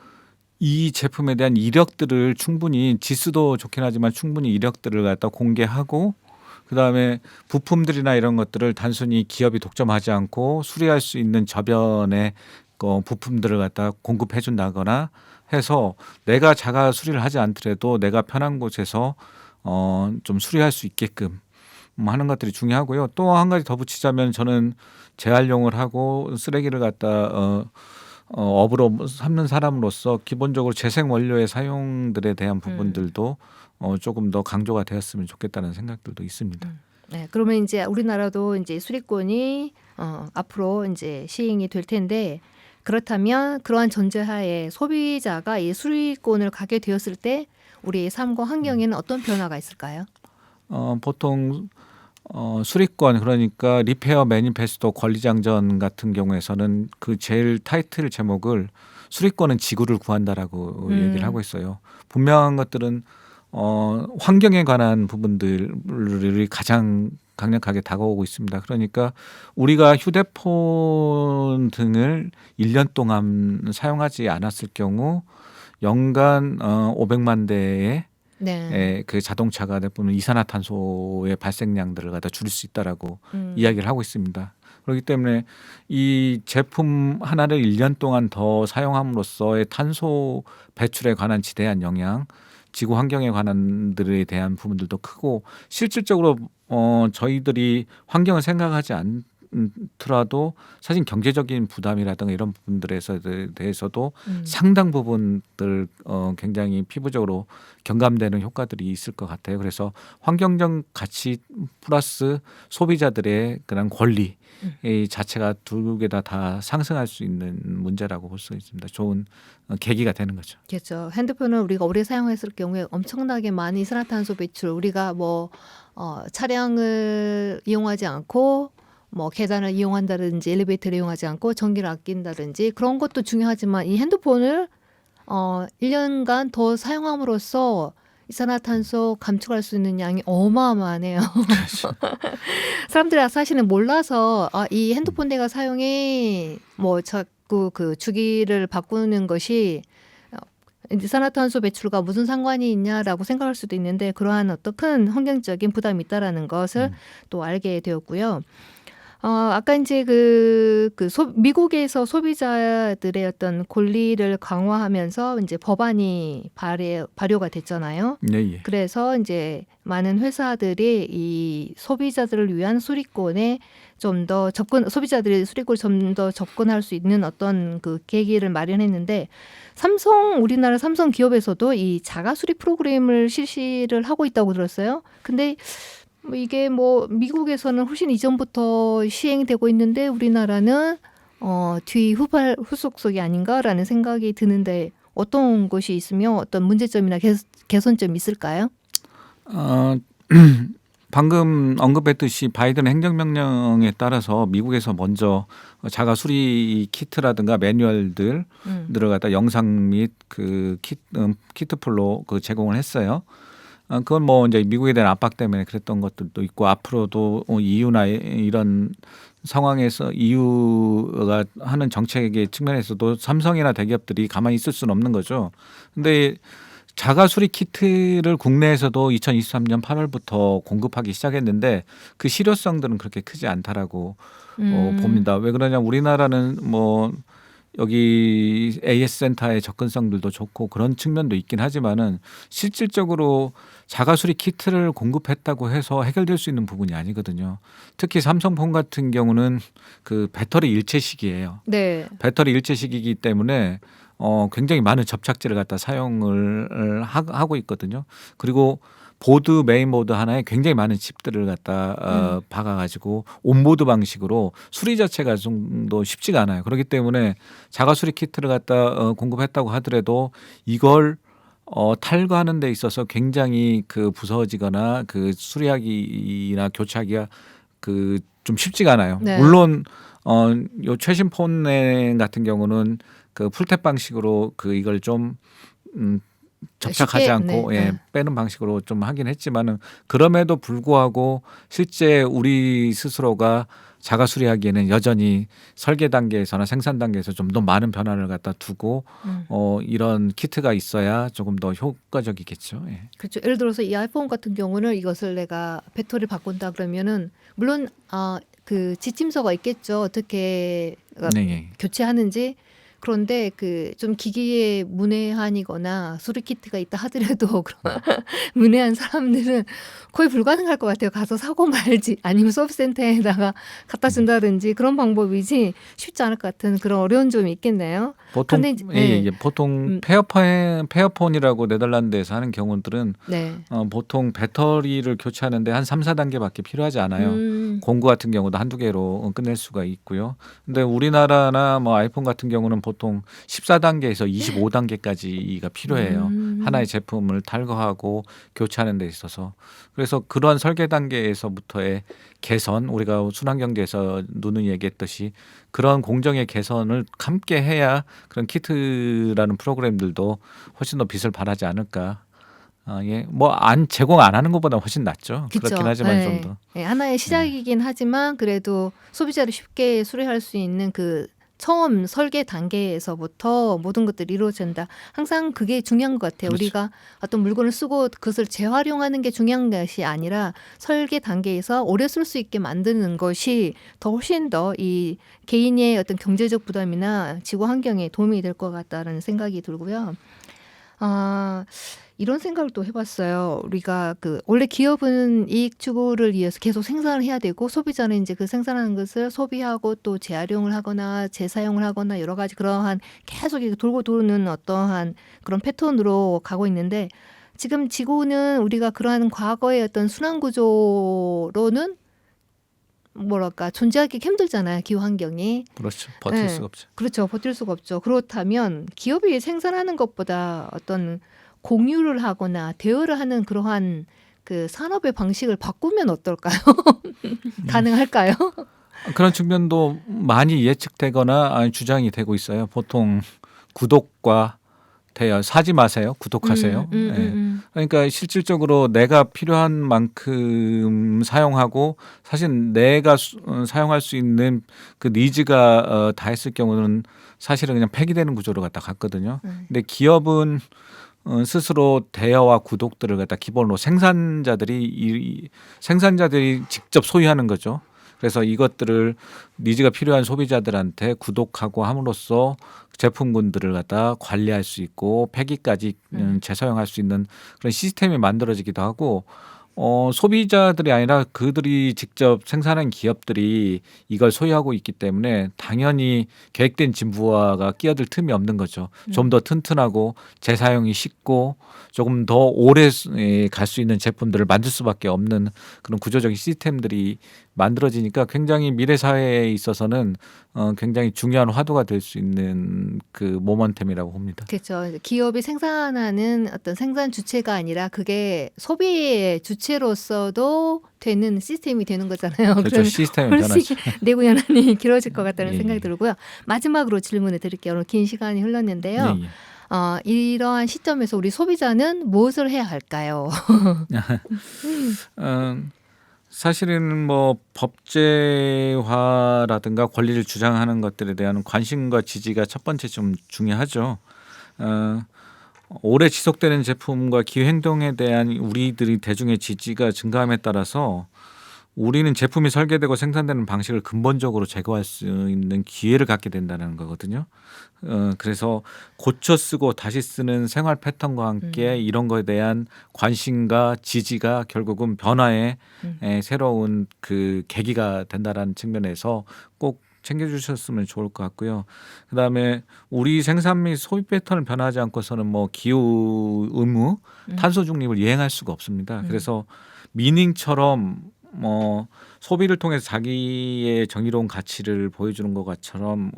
C: 이 제품에 대한 이력들을 충분히 지수도 좋긴 하지만 충분히 이력들을 갖다 공개하고 그다음에 부품들이나 이런 것들을 단순히 기업이 독점하지 않고 수리할 수 있는 저변의 부품들을 갖다 공급해 준다거나 해서 내가 자가 수리를 하지 않더라도 내가 편한 곳에서 좀 수리할 수 있게끔 하는 것들이 중요하고요. 또 한 가지 더 붙이자면 저는 재활용을 하고 쓰레기를 갖다 업으로 삼는 사람으로서 기본적으로 재생 원료의 사용들에 대한 부분들도 조금 더 강조가 되었으면 좋겠다는 생각들도 있습니다.
A: 네, 그러면 이제 우리나라도 이제 수리권이 앞으로 이제 시행이 될 텐데 그렇다면 그러한 전제하에 소비자가 이 수리권을 갖게 되었을 때 우리의 삶과 환경에는 어떤 변화가 있을까요?
C: 보통 수리권 그러니까 리페어 매니페스토 권리장전 같은 경우에서는 그 제일 타이틀 제목을 수리권은 지구를 구한다라고 얘기를 하고 있어요. 분명한 것들은 환경에 관한 부분들이 가장 강력하게 다가오고 있습니다. 그러니까 우리가 휴대폰 등을 1년 동안 사용하지 않았을 경우 연간 500만 대의
A: 네.
C: 그 자동차가 내뿜는 이산화탄소의 발생량들을 갖다 줄일 수 있다라고 이야기를 하고 있습니다. 그렇기 때문에 이 제품 하나를 1년 동안 더 사용함으로써의 탄소 배출에 관한 지대한 영향, 지구 환경에 관한들에 대한 부분들도 크고 실질적으로 저희들이 환경을 생각하지 않더라도 사실 경제적인 부담이라든가 이런 부분들에 대해서도 상당 부분들 굉장히 피부적으로 경감되는 효과들이 있을 것 같아요. 그래서 환경적 가치 플러스 소비자들의 그런 권리 이 자체가 두 개 다 상승할 수 있는 문제라고 볼 수 있습니다. 좋은 계기가 되는 거죠.
A: 그렇죠. 핸드폰을 우리가 오래 사용했을 경우에 엄청나게 많은 이산화탄소 배출, 우리가 뭐 차량을 이용하지 않고 뭐 계단을 이용한다든지 엘리베이터를 이용하지 않고 전기를 아낀다든지 그런 것도 중요하지만 이 핸드폰을 1년간 더 사용함으로써 이산화탄소 감축할 수 있는 양이 어마어마하네요. 사람들이 사실은 몰라서 이 핸드폰 내가 사용해 뭐 자꾸 그 주기를 바꾸는 것이 이산화탄소 배출과 무슨 상관이 있냐라고 생각할 수도 있는데 그러한 어떤 큰 환경적인 부담이 있다라는 것을 또 알게 되었고요. 아까 이제 미국에서 소비자들의 어떤 권리를 강화하면서 이제 법안이 발효가 됐잖아요.
C: 네, 예.
A: 그래서 이제 많은 회사들이 이 소비자들을 위한 수리권에 좀 더 소비자들이 수리권을 좀 더 접근할 수 있는 어떤 그 계기를 마련했는데 우리나라 삼성 기업에서도 이 자가 수리 프로그램을 실시를 하고 있다고 들었어요. 근데 이게 뭐 미국에서는 훨씬 이전부터 시행되고 있는데 우리나라는 후속속이 아닌가라는 생각이 드는데 어떤 것이 있으며 어떤 문제점이나 개선점이 있을까요?
C: 방금 언급했듯이 바이든 행정명령에 따라서 미국에서 먼저 자가 수리 키트라든가 매뉴얼들 들어갔다 영상 및 그 키트풀로 그 제공을 했어요. 그건 뭐 이제 미국에 대한 압박 때문에 그랬던 것들도 있고 앞으로도 EU나 이런 상황에서 EU가 하는 정책의 측면에서도 삼성이나 대기업들이 가만히 있을 수는 없는 거죠. 근데 자가 수리 키트를 국내에서도 2023년 8월부터 공급하기 시작했는데 그 실효성들은 그렇게 크지 않다라고 봅니다. 왜 그러냐면 우리나라는 뭐 여기 AS 센터의 접근성들도 좋고 그런 측면도 있긴 하지만은 실질적으로 자가 수리 키트를 공급했다고 해서 해결될 수 있는 부분이 아니거든요. 특히 삼성폰 같은 경우는 그 배터리 일체식이에요.
A: 네.
C: 배터리 일체식이기 때문에 굉장히 많은 접착제를 갖다 사용을 하고 있거든요. 그리고 메인보드 하나에 굉장히 많은 칩들을 갖다 박아가지고 온보드 방식으로 수리 자체가 좀 더 쉽지가 않아요. 그렇기 때문에 자가 수리 키트를 갖다 공급했다고 하더라도 이걸 탈거하는 데 있어서 굉장히 그 부서지거나 그 수리하기나 교체하기가 그 좀 쉽지가 않아요.
A: 네.
C: 물론 요 최신 폰 같은 경우는 그 풀탭 방식으로 그 이걸 좀 접착하지
A: 쉽게,
C: 않고
A: 네,
C: 예,
A: 네.
C: 빼는 방식으로 좀 하긴 했지만은 그럼에도 불구하고 실제 우리 스스로가 자가 수리하기에는 여전히 설계 단계에서나 생산 단계에서 좀 더 많은 변화를 갖다 두고 이런 키트가 있어야 조금 더 효과적이겠죠. 예.
A: 그렇죠. 예를 들어서 이 아이폰 같은 경우는 이것을 내가 배터리 바꾼다 그러면은 물론 그 지침서가 있겠죠. 어떻게
C: 네, 예.
A: 교체하는지. 그런데 그 좀 기기에 문외한이거나 수리 키트가 있다 하더라도 그런 문외한 사람들은 거의 불가능할 것 같아요. 가서 사고 말지 아니면 서비스 센터에다가 갖다 준다든지 그런 방법이지 쉽지 않을 것 같은 그런 어려운 점이 있겠네요.
C: 보통
A: 근데
C: 보통
A: 음.
C: 페어폰이라고 네덜란드에서 하는 경우들은
A: 네.
C: 보통 배터리를 교체하는데 한 3, 4단계밖에 필요하지 않아요. 공구 같은 경우도 한두 개로 끝낼 수가 있고요. 근데 우리나라나 뭐 아이폰 같은 경우는 보통 14단계에서 25단계까지가 필요해요. 하나의 제품을 탈거하고 교체하는 데 있어서. 그래서 그런 설계 단계에서부터의 개선, 우리가 순환경제에서 누누이 얘기했듯이 그런 공정의 개선을 함께 해야 그런 키트라는 프로그램들도 훨씬 더 빛을 발하지 않을까. 예, 뭐 제공 안 하는 것보다 훨씬 낫죠. 그렇긴
A: 그쵸.
C: 하지만
A: 네.
C: 좀 더.
A: 네, 하나의 시작이긴 하지만 그래도 소비자를 쉽게 수리할 수 있는 그 처음 설계 단계에서부터 모든 것들이 이루어진다. 항상 그게 중요한 것 같아요.
C: 그렇죠.
A: 우리가 어떤 물건을 쓰고 그것을 재활용하는 게 중요한 것이 아니라 설계 단계에서 오래 쓸 수 있게 만드는 것이 더 훨씬 더 이 개인의 어떤 경제적 부담이나 지구 환경에 도움이 될 것 같다라는 생각이 들고요. 이런 생각을 또 해봤어요. 우리가 그 원래 기업은 이익 추구를 위해서 계속 생산을 해야 되고 소비자는 이제 그 생산하는 것을 소비하고 또 재활용을 하거나 재사용을 하거나 여러 가지 그러한 계속 이렇게 돌고 도는 어떠한 그런 패턴으로 가고 있는데 지금 지구는 우리가 그러한 과거의 어떤 순환 구조로는 뭐랄까 존재하기 힘들잖아요. 기후 환경이.
C: 그렇죠. 버틸
A: 네.
C: 수가 없죠.
A: 그렇죠. 버틸 수가 없죠. 그렇다면 기업이 생산하는 것보다 어떤 공유를 하거나 대여를 하는 그러한 그 산업의 방식을 바꾸면 어떨까요? 가능할까요?
C: 그런 측면도 많이 예측되거나 주장이 되고 있어요. 보통 구독과 대여 사지 마세요. 구독하세요. 예. 그러니까 실질적으로 내가 필요한 만큼 사용하고 사실 내가 사용할 수 있는 그 니즈가 다했을 경우는 사실은 그냥 폐기되는 구조로 갖다 갔거든요. 근데 기업은 스스로 대여와 구독들을 갖다 기본으로 생산자들이 직접 소유하는 거죠. 그래서 이것들을 니즈가 필요한 소비자들한테 구독하고 함으로써 제품군들을 갖다 관리할 수 있고 폐기까지 재사용할 수 있는 그런 시스템이 만들어지기도 하고 소비자들이 아니라 그들이 직접 생산한 기업들이 이걸 소유하고 있기 때문에 당연히 계획된 진부화가 끼어들 틈이 없는 거죠. 좀 더 튼튼하고 재사용이 쉽고 조금 더 오래 갈 수 있는 제품들을 만들 수밖에 없는 그런 구조적인 시스템들이 만들어지니까 굉장히 미래 사회에 있어서는 굉장히 중요한 화두가 될 수 있는 그 모멘텀이라고 봅니다.
A: 그렇죠. 기업이 생산하는 어떤 생산 주체가 아니라 그게 소비의 주체로서도 되는 시스템이 되는 거잖아요.
C: 그렇죠.
A: 그러면
C: 시스템이
A: 훨씬
C: 변하죠.
A: 내구 연한이 길어질 것 같다는
C: 예,
A: 생각이
C: 예.
A: 들고요. 마지막으로 질문을 드릴게요. 오늘 긴 시간이 흘렀는데요.
C: 예, 예.
A: 이러한 시점에서 우리 소비자는 무엇을 해야 할까요?
C: 사실은 뭐 법제화라든가 권리를 주장하는 것들에 대한 관심과 지지가 첫 번째 좀 중요하죠. 오래 지속되는 제품과 기후 행동에 대한 우리들이 대중의 지지가 증가함에 따라서 우리는 제품이 설계되고 생산되는 방식을 근본적으로 제거할 수 있는 기회를 갖게 된다는 거거든요. 그래서 고쳐 쓰고 다시 쓰는 생활 패턴과 함께 이런 거에 대한 관심과 지지가 결국은 변화의 새로운 그 계기가 된다라는 측면에서 꼭 챙겨주셨으면 좋을 것 같고요. 그다음에 우리 생산 및 소비 패턴을 변화하지 않고서는 뭐 기후 의무, 탄소 중립을 이행할 수가 없습니다. 그래서 미닝처럼 뭐 소비를 통해서 자기의 정의로운 가치를 보여주는 것처럼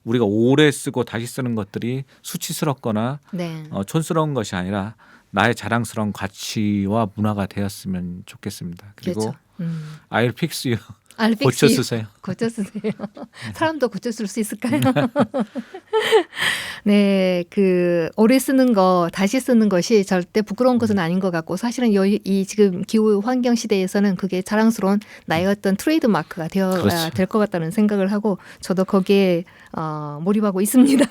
C: 우리가 오래 쓰고 다시 쓰는 것들이 수치스럽거나
A: 네.
C: 촌스러운 것이 아니라 나의 자랑스러운 가치와 문화가 되었으면 좋겠습니다. 그리고
A: 그렇죠.
C: I'll fix you.
A: 알픽시
C: 고쳐 쓰세요.
A: 고쳐 쓰세요. 사람도 고쳐 쓸 수 있을까요? 네, 그 오래 쓰는 거 다시 쓰는 것이 절대 부끄러운 것은 아닌 것 같고 사실은 이 지금 기후 환경 시대에서는 그게 자랑스러운 나의 어떤 트레이드 마크가 되어야
C: 그렇죠.
A: 될 것 같다는 생각을 하고 저도 거기에 몰입하고 있습니다.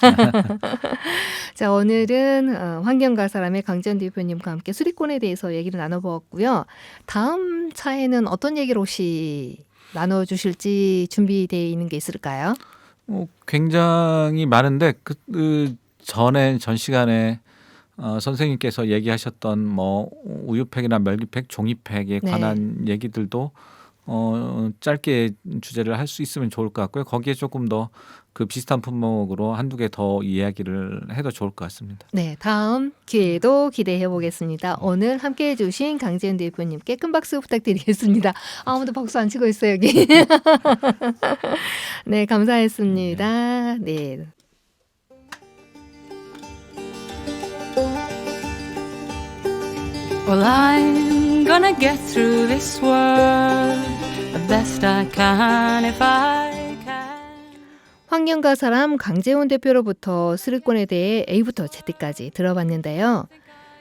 A: 자, 오늘은 환경가 사람의 강지연 대표님과 함께 수리권에 대해서 얘기를 나눠보았고요. 다음 차에는 어떤 얘기를 혹시 나눠주실지 준비되어 있는 게 있을까요?
C: 굉장히 많은데 그 전 시간에 선생님께서 얘기하셨던 뭐 우유팩이나 멸기팩, 종이팩에
A: 네.
C: 관한 얘기들도 짧게 주제를 할 수 있으면 좋을 것 같고요. 거기에 조금 더 그 비슷한 품목으로 한두 개 더 이야기를 해도 좋을 것 같습니다.
A: 네, 다음 기회도 기대해 보겠습니다. 오늘 함께해 주신 강지연 대표님께 큰 박수 부탁드리겠습니다. 아무도 박수 안 치고 있어요, 여기. 네, 감사했습니다. 네.
D: Well, I'm gonna get through this world the best I can if I can.
A: 환경가 사람 강재훈 대표로부터 수리권에 대해 A부터 Z까지 들어봤는데요.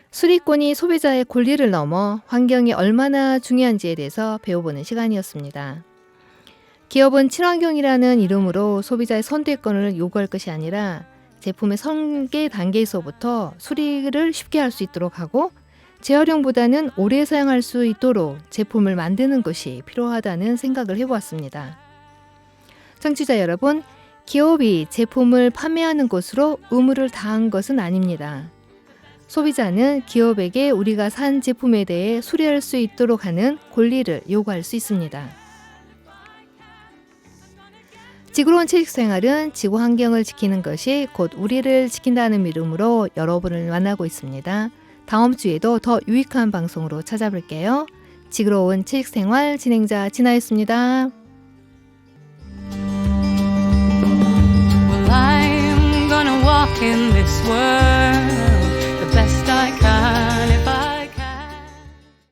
A: 수리권이 소비자의 권리를 넘어 환경이 얼마나 중요한지에 대해서 배워보는 시간이었습니다. 기업은 친환경이라는 이름으로 소비자의 선택권을 요구할 것이 아니라 제품의 설계 단계에서부터 수리를 쉽게 할 수 있도록 하고 재활용보다는 오래 사용할 수 있도록 제품을 만드는 것이 필요하다는 생각을 해보았습니다. 청취자 여러분, 기업이 제품을 판매하는 것으로 의무를 다한 것은 아닙니다. 소비자는 기업에게 우리가 산 제품에 대해 수리할 수 있도록 하는 권리를 요구할 수 있습니다. 지구로운 채식생활은 지구 환경을 지키는 것이 곧 우리를 지킨다는 믿음으로 여러분을 만나고 있습니다. 다음 주에도 더 유익한 방송으로 찾아뵐게요. 지구로운 채식생활 진행자 진아였습니다.